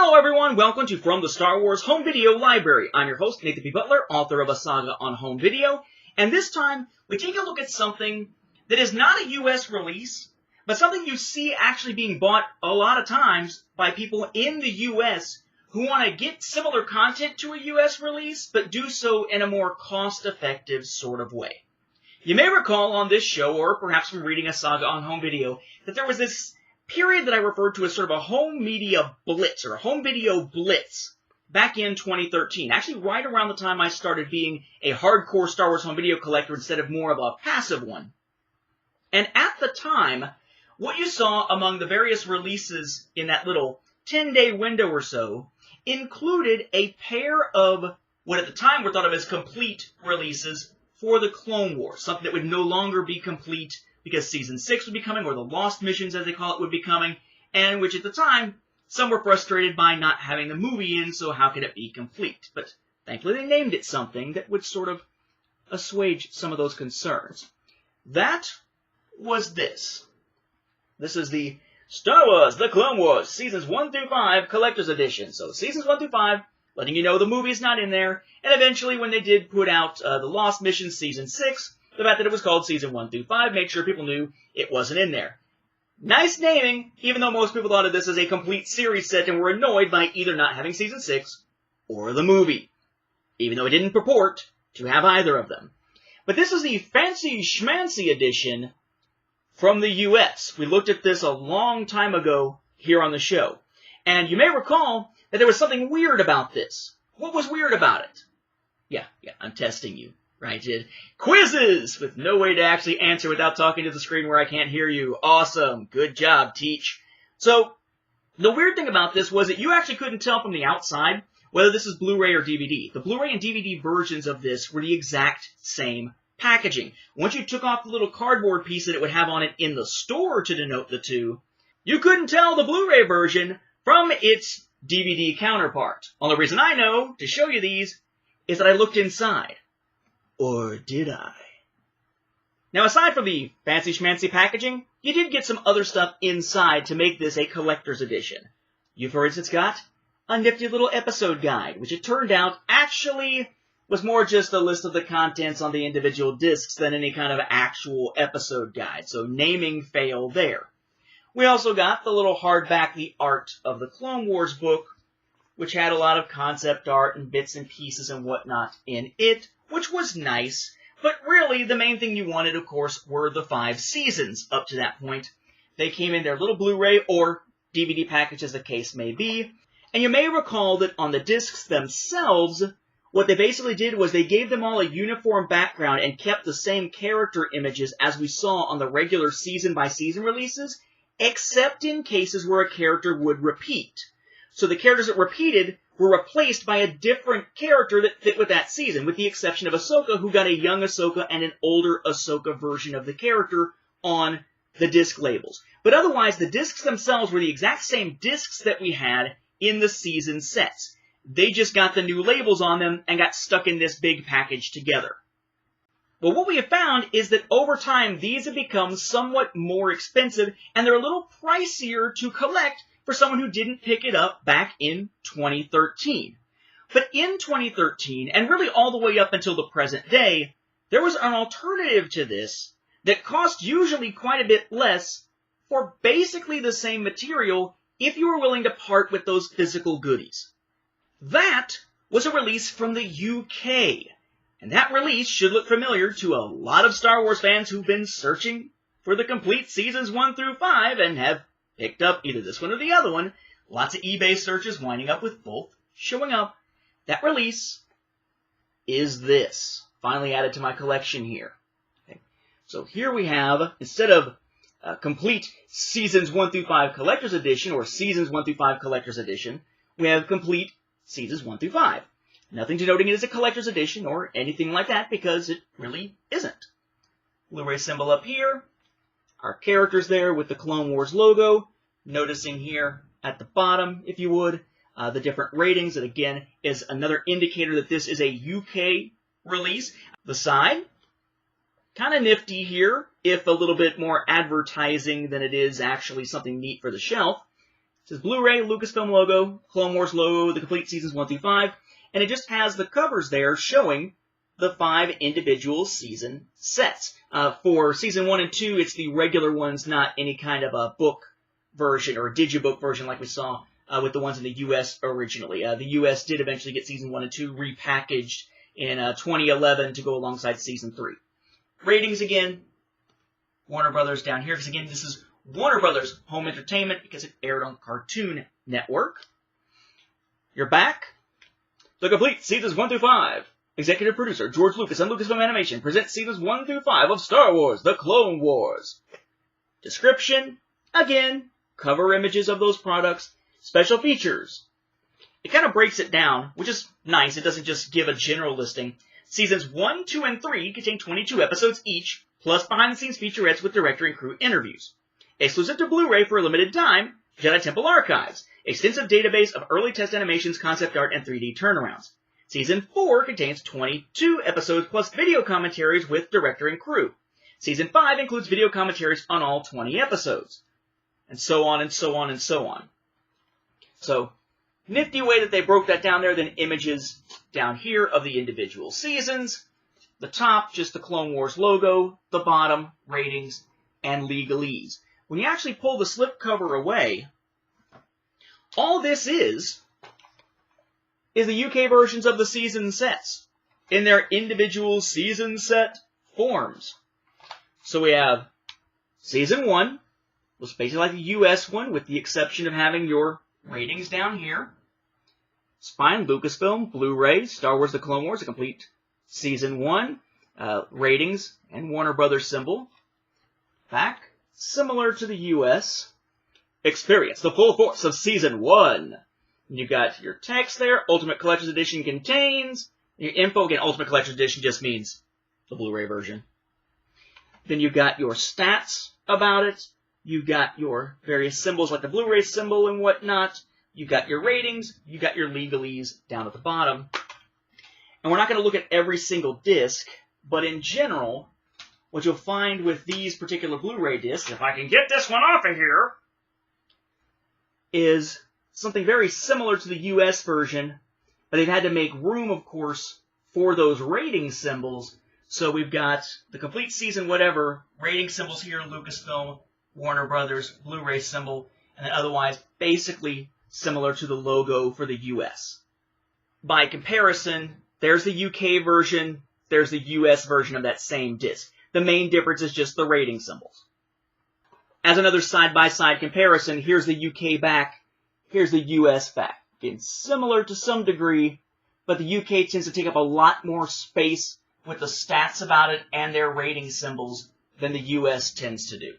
Hello everyone, welcome to From the Star Wars Home Video Library. I'm your host, Nathan P. Butler, author of A Saga on Home Video, and this time we take a look at something that is not a US release, but something you see actually being bought a lot of times by people in the US who want to get similar content to a US release, but do so in a more cost-effective sort of way. You may recall on this show, or perhaps from reading A Saga on Home Video, that there was this period that I referred to as sort of a home media blitz, or a home video blitz, back in 2013. Actually, right around the time I started being a hardcore Star Wars home video collector instead of more of a passive one. And at the time, what you saw among the various releases in that little 10-day window or so included a pair of what at the time were thought of as complete releases for the Clone Wars, something that would no longer be complete because Season 6 would be coming, or the Lost Missions, as they call it, would be coming, and which at the time, some were frustrated by not having the movie in, so how could it be complete? But thankfully they named it something that would sort of assuage some of those concerns. That was this. This is the Star Wars The Clone Wars Seasons 1 through 5 Collector's Edition. So Seasons 1 through 5, letting you know the movie's not in there, and eventually when they did put out the Lost Missions Season 6, the fact that it was called Season 1 through 5 made sure people knew it wasn't in there. Nice naming, even though most people thought of this as a complete series set and were annoyed by either not having Season 6 or the movie, even though it didn't purport to have either of them. But this is the fancy schmancy edition from the US. We looked at this a long time ago here on the show. And you may recall that there was something weird about this. What was weird about it? Yeah, I'm testing you. Right, quizzes with no way to actually answer without talking to the screen where I can't hear you. Awesome. Good job, Teach. So, the weird thing about this was that you actually couldn't tell from the outside whether this is Blu-ray or DVD. The Blu-ray and DVD versions of this were the exact same packaging. Once you took off the little cardboard piece that it would have on it in the store to denote the two, you couldn't tell the Blu-ray version from its DVD counterpart. Only reason I know to show you these is that I looked inside. Or did I? Now, aside from the fancy schmancy packaging, you did get some other stuff inside to make this a collector's edition. You, for instance, got a nifty little episode guide, which it turned out actually was more just a list of the contents on the individual discs than any kind of actual episode guide, so naming fail there. We also got the little hardback The Art of the Clone Wars book, which had a lot of concept art and bits and pieces and whatnot in it, which was nice, but really the main thing you wanted, of course, were the 5 seasons up to that point. They came in their little Blu-ray or DVD package, as the case may be, and you may recall that on the discs themselves, what they basically did was they gave them all a uniform background and kept the same character images as we saw on the regular season-by-season releases, except in cases where a character would repeat. So the characters that repeated were replaced by a different character that fit with that season, with the exception of Ahsoka, who got a young Ahsoka and an older Ahsoka version of the character on the disc labels. But otherwise, the discs themselves were the exact same discs that we had in the season sets. They just got the new labels on them and got stuck in this big package together. Well, what we have found is that over time, these have become somewhat more expensive, and they're a little pricier to collect for someone who didn't pick it up back in 2013. But in 2013, and really all the way up until the present day, there was an alternative to this that cost usually quite a bit less for basically the same material if you were willing to part with those physical goodies. That was a release from the UK, and that release should look familiar to a lot of Star Wars fans who've been searching for the complete Seasons 1 through 5 and have picked up either this one or the other one. Lots of eBay searches winding up with both showing up. That release is this. Finally added to my collection here. Okay. So here we have, instead of complete Seasons 1 through 5 Collector's Edition, or Seasons 1 through 5 Collector's Edition, we have complete Seasons 1 through 5. Nothing denoting it as a Collector's Edition or anything like that, because it really isn't. Blu-ray symbol up here. Our characters there with the Clone Wars logo. Noticing here at the bottom, if you would, the different ratings. That, again, is another indicator that this is a UK release. The side, kind of nifty here, if a little bit more advertising than it is actually something neat for the shelf. It says Blu-ray, Lucasfilm logo, Clone Wars logo, the complete seasons 1 through 5, and it just has the covers there showing the 5 individual season sets. For season 1 and 2, it's the regular ones, not any kind of a book version or a digibook version like we saw with the ones in the U.S. originally. The U.S. did eventually get season 1 and 2 repackaged in 2011 to go alongside season 3. Ratings again, Warner Brothers down here, because again, this is Warner Brothers Home Entertainment because it aired on Cartoon Network. You're back. The complete seasons 1 through 5. Executive producer George Lucas and Lucasfilm Animation presents seasons 1 through 5 of Star Wars: The Clone Wars. Description, again, cover images of those products, special features. It kind of breaks it down, which is nice. It doesn't just give a general listing. Seasons 1, 2, and 3 contain 22 episodes each, plus behind-the-scenes featurettes with director and crew interviews. Exclusive to Blu-ray for a limited time, Jedi Temple Archives, extensive database of early test animations, concept art, and 3D turnarounds. Season 4 contains 22 episodes plus video commentaries with director and crew. Season 5 includes video commentaries on all 20 episodes. And so on and so on and so on. So, nifty way that they broke that down there, then images down here of the individual seasons. The top, just the Clone Wars logo. The bottom, ratings and legalese. When you actually pull the slipcover away, all this is the UK versions of the season sets in their individual season set forms. So we have Season 1, was basically like the US one, with the exception of having your ratings down here. Spine, Lucasfilm, Blu-ray, Star Wars: The Clone Wars, a complete Season 1, ratings, and Warner Brothers symbol. Back, similar to the US. Experience the full force of Season 1. You got your text there. Ultimate Collector's Edition contains. Your info, again, Ultimate Collector's Edition just means the Blu-ray version. Then you got your stats about it. You got your various symbols like the Blu-ray symbol and whatnot. You got your ratings. You got your legalese down at the bottom. And we're not going to look at every single disc, but in general, what you'll find with these particular Blu-ray discs, if I can get this one off of here, is something very similar to the US version, but they've had to make room, of course, for those rating symbols. So we've got the complete season whatever, rating symbols here, Lucasfilm, Warner Brothers, Blu-ray symbol, and then otherwise basically similar to the logo for the US. By comparison, there's the UK version, there's the US version of that same disc. The main difference is just the rating symbols. As another side-by-side comparison, here's the UK back, here's the US back. Again, similar to some degree, but the UK tends to take up a lot more space with the stats about it and their rating symbols than the US tends to do.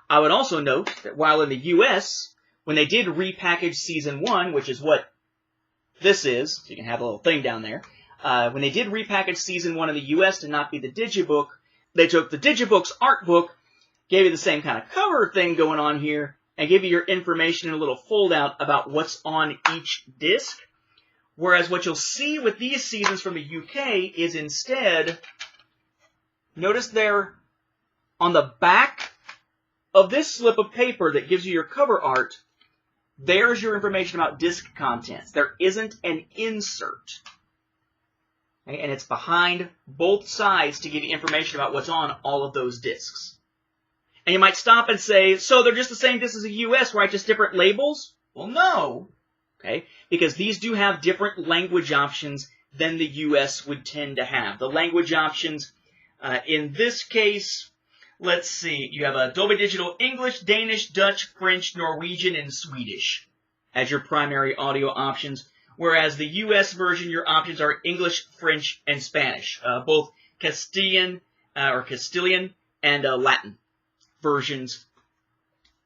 I would also note that while in the US, when they did repackage Season 1, which is what this is, so you can have a little thing down there, when they did repackage Season 1 in the US to not be the digibook, they took the digibook's art book, gave you the same kind of cover thing going on here, and give you your information in a little foldout about what's on each disc. Whereas what you'll see with these seasons from the UK is instead, notice there on the back of this slip of paper that gives you your cover art, there's your information about disc contents. There isn't an insert. Okay? And it's behind both sides to give you information about what's on all of those discs. And you might stop and say, so they're just the same disc as the US, right? Just different labels? Well, no. Okay? Because these do have different language options than the US would tend to have. The language options, in this case, let's see, you have a Dolby Digital English, Danish, Dutch, French, Norwegian, and Swedish as your primary audio options, whereas the US version, your options are English, French, and Spanish, both Castilian and Latin versions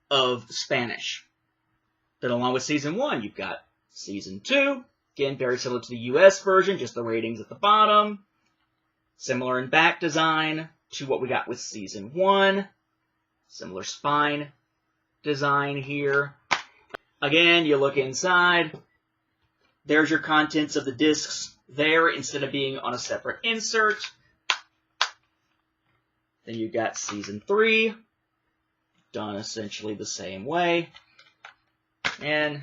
of Spanish. Then along with Season 1, you've got Season 2, again, very similar to the US version, just the ratings at the bottom. Similar in back design to what we got with Season 1. Similar spine design here. Again, you look inside. There's your contents of the discs there instead of being on a separate insert. Then you've got Season 3, done essentially the same way. And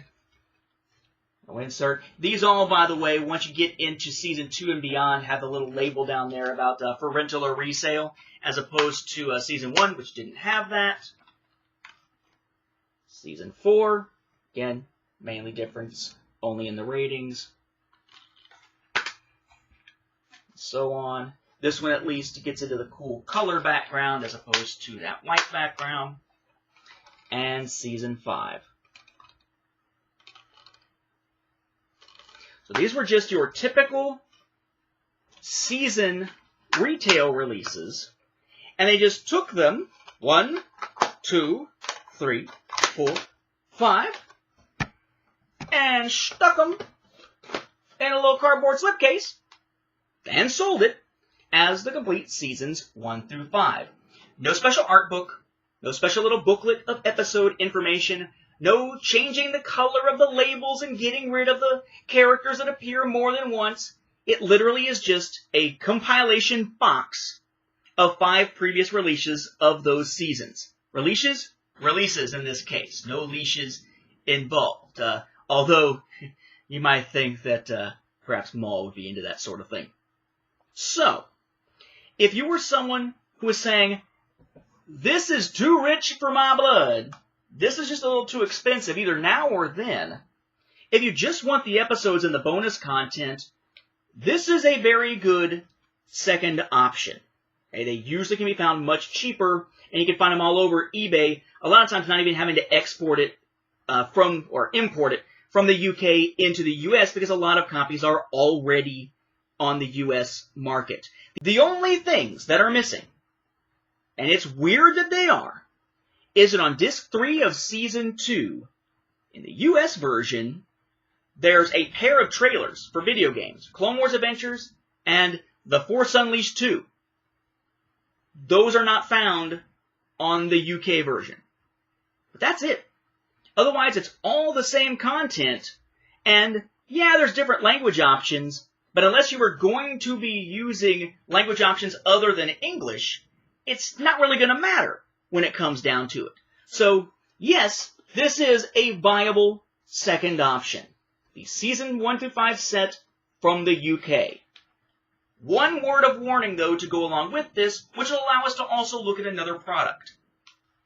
no insert. These all, by the way, once you get into Season 2 and beyond, have the little label down there about for rental or resale, as opposed to Season 1, which didn't have that. Season 4, again, mainly difference only in the ratings. So on. This one at least gets into the cool color background as opposed to that white background. And Season 5. So these were just your typical season retail releases. And they just took them, 1, 2, 3, 4, 5, and stuck them in a little cardboard slipcase and sold it as the complete seasons 1 through 5. No special art book, no special little booklet of episode information, no changing the color of the labels and getting rid of the characters that appear more than once. It literally is just a compilation box of 5 previous releases of those seasons. Releases? Releases in this case. No leashes involved. Although you might think that perhaps Maul would be into that sort of thing. So, if you were someone who was saying, this is too rich for my blood, this is just a little too expensive, either now or then, if you just want the episodes and the bonus content, this is a very good second option. Okay, they usually can be found much cheaper, and you can find them all over eBay, a lot of times not even having to export it from, or import it from the UK into the US, because a lot of copies are already on the US market. The only things that are missing, and it's weird that they are, is that on disc 3 of Season 2, in the US version, there's a pair of trailers for video games, Clone Wars Adventures and The Force Unleashed 2. Those are not found on the UK version. But that's it. Otherwise, it's all the same content, and yeah, there's different language options, but unless you were going to be using language options other than English, it's not really going to matter when it comes down to it. So, yes, this is a viable second option. The Season 1 through 5 set from the UK. One word of warning, though, to go along with this, which will allow us to also look at another product.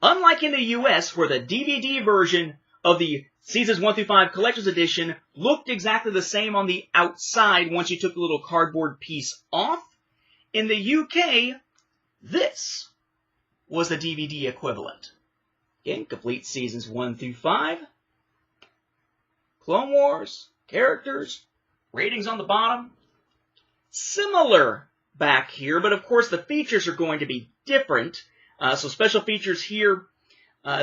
Unlike in the US, where the DVD version of the Seasons 1 through 5 Collector's Edition looked exactly the same on the outside once you took the little cardboard piece off, in the UK, this was the DVD equivalent. Again, complete Seasons 1 through 5. Clone Wars, characters, ratings on the bottom. Similar back here, but of course the features are going to be different. So special features here.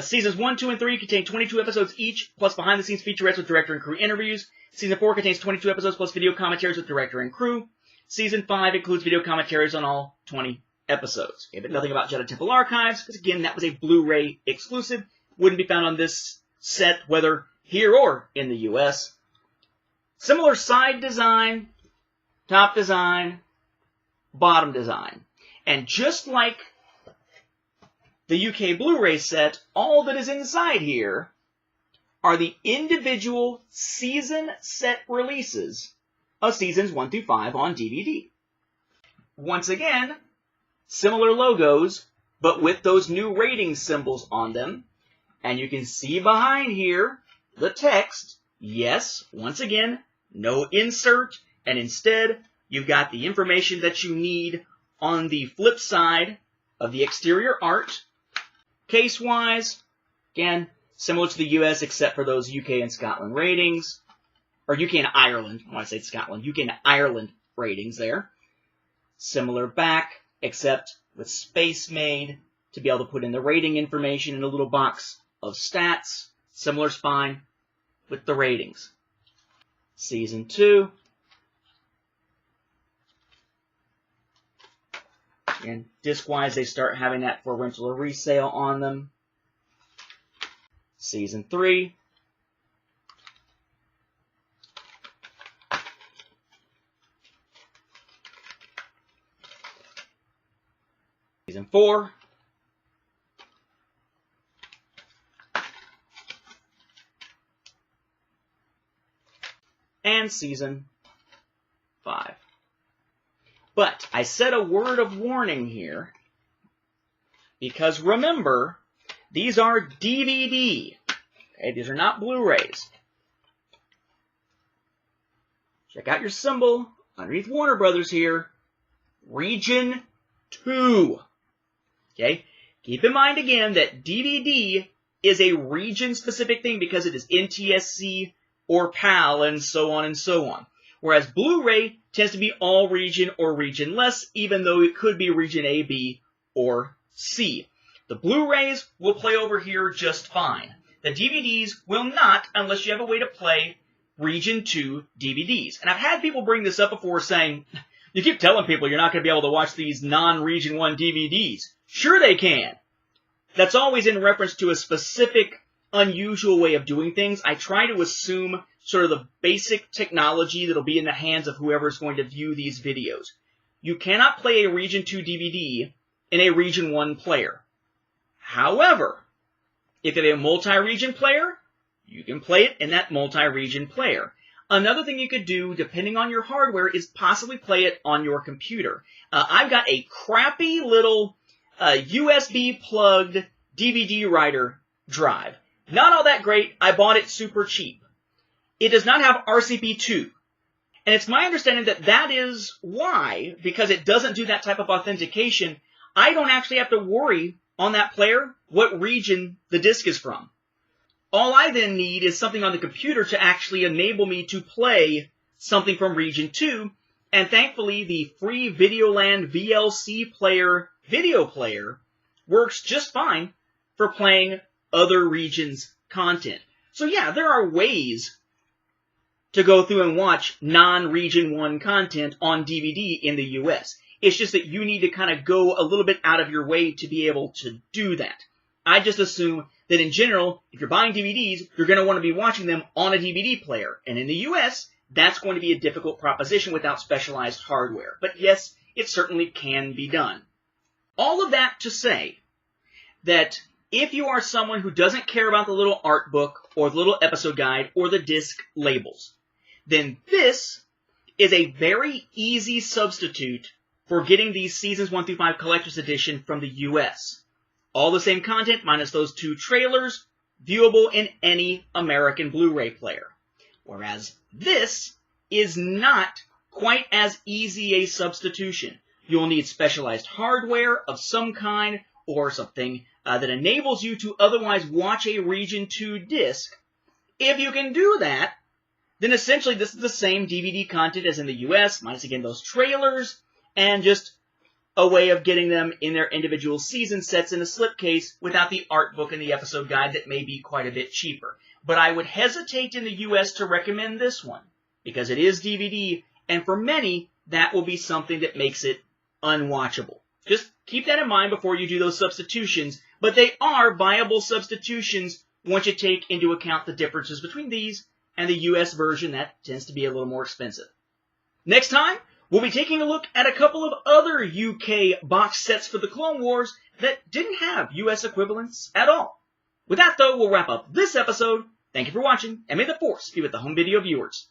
Seasons 1, 2, and 3 contain 22 episodes each, plus behind-the-scenes featurettes with director and crew interviews. Season 4 contains 22 episodes plus video commentaries with director and crew. Season 5 includes video commentaries on all 20 episodes. Okay, but nothing about Jedi Temple Archives, because again, that was a Blu-ray exclusive. Wouldn't be found on this set, whether here or in the US. Similar side design, top design, bottom design. And just like the UK Blu-ray set, all that is inside here are the individual season set releases of Seasons 1 through 5 on DVD. Once again, similar logos, but with those new rating symbols on them. And you can see behind here the text. Yes, once again, no insert, and instead you've got the information that you need on the flip side of the exterior art. Case-wise, again, similar to the US except for those UK and Scotland ratings. Or UK and Ireland, I want to say Scotland, UK and Ireland ratings there. Similar back, except with space made to be able to put in the rating information in a little box of stats. Similar spine with the ratings. Season 2. And disc-wise, they start having that for rental or resale on them. Season 3. Season 4. and Season 5. But I said a word of warning here, because remember, these are DVD. Okay, these are not Blu-rays. Check out your symbol underneath Warner Brothers here. Region 2. Okay? Keep in mind again that DVD is a region-specific thing because it is NTSC or PAL and so on and so on. Whereas Blu-ray tends to be all region or region-less, even though it could be region A, B, or C. The Blu-rays will play over here just fine. The DVDs will not unless you have a way to play region 2 DVDs. And I've had people bring this up before saying, you keep telling people you're not going to be able to watch these non-region 1 DVDs. Sure they can. That's always in reference to a specific, unusual way of doing things. I try to assume sort of the basic technology that'll be in the hands of whoever's going to view these videos. You cannot play a region 2 DVD in a region 1 player. However, if you have a multi-region player, you can play it in that multi-region player. Another thing you could do, depending on your hardware, is possibly play it on your computer. I've got a crappy little USB-plugged DVD writer drive. Not all that great. I bought it super cheap. It does not have RCP2. And it's my understanding that that is why, because it doesn't do that type of authentication, I don't actually have to worry on that player what region the disc is from. All I then need is something on the computer to actually enable me to play something from region 2, and thankfully the free Videoland VLC player video player works just fine for playing other regions' content. So yeah, there are ways to go through and watch non-region 1 content on DVD in the US. It's just that you need to kind of go a little bit out of your way to be able to do that. I just assume that in general, if you're buying DVDs, you're going to want to be watching them on a DVD player. And in the US, that's going to be a difficult proposition without specialized hardware. But yes, it certainly can be done. All of that to say that if you are someone who doesn't care about the little art book or the little episode guide or the disc labels, then this is a very easy substitute for getting these Seasons 1 through 5 Collector's Edition from the US. All the same content, minus those 2 trailers, viewable in any American Blu-ray player. Whereas this is not quite as easy a substitution. You'll need specialized hardware of some kind, or something that enables you to otherwise watch a Region 2 disc. If you can do that, then essentially this is the same DVD content as in the US, minus again those trailers, and just a way of getting them in their individual season sets in a slipcase without the art book and the episode guide that may be quite a bit cheaper. But I would hesitate in the US to recommend this one, because it is DVD, and for many, that will be something that makes it unwatchable. Just keep that in mind before you do those substitutions, but they are viable substitutions once you take into account the differences between these and the US version that tends to be a little more expensive. Next time, we'll be taking a look at a couple of other UK box sets for the Clone Wars that didn't have US equivalents at all. With that, though, we'll wrap up this episode. Thank you for watching, and may the Force be with the home video viewers.